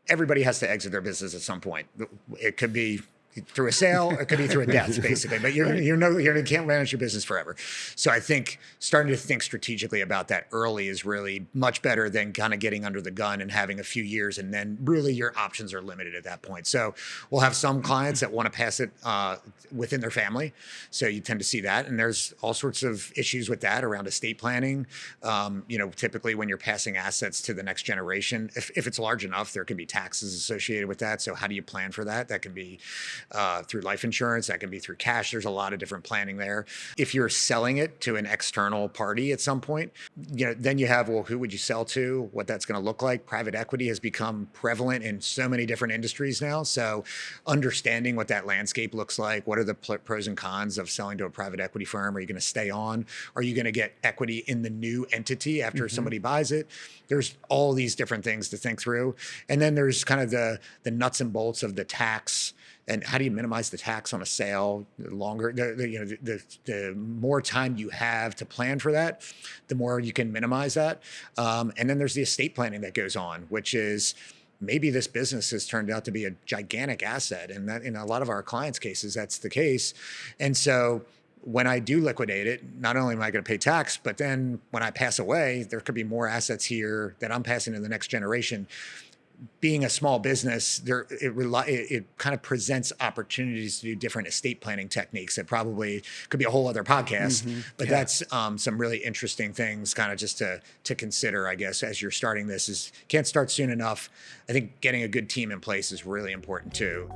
everybody has to exit their business at some point. It could be through a sale, or it could be through a death, basically. But you can't manage your business forever. So I think starting to think strategically about that early is really much better than kind of getting under the gun and having a few years, and then really your options are limited at that point. So we'll have some clients that want to pass it within their family. So you tend to see that, and there's all sorts of issues with that around estate planning. Typically when you're passing assets to the next generation, if it's large enough, there can be taxes associated with that. So how do you plan for that? That can be through life insurance, that can be through cash. There's a lot of different planning there. If you're selling it to an external party at some point, then you have, well, who would you sell to? What that's going to look like? Private equity has become prevalent in so many different industries now. So understanding what that landscape looks like, what are the pros and cons of selling to a private equity firm? Are you going to stay on? Are you going to get equity in the new entity after somebody buys it? There's all these different things to think through. And then there's kind of the nuts and bolts of the tax. And how do you minimize the tax on a sale? The more time you have to plan for that, the more you can minimize that. And then there's the estate planning that goes on, which is maybe this business has turned out to be a gigantic asset. And that in a lot of our clients' cases, that's the case. And so when I do liquidate it, not only am I going to pay tax, but then when I pass away, there could be more assets here that I'm passing to the next generation. Being a small business, it kind of presents opportunities to do different estate planning techniques that probably could be a whole other podcast. But that's some really interesting things kind of just to consider, I guess, as you're starting this. Is can't start soon enough. I think getting a good team in place is really important too.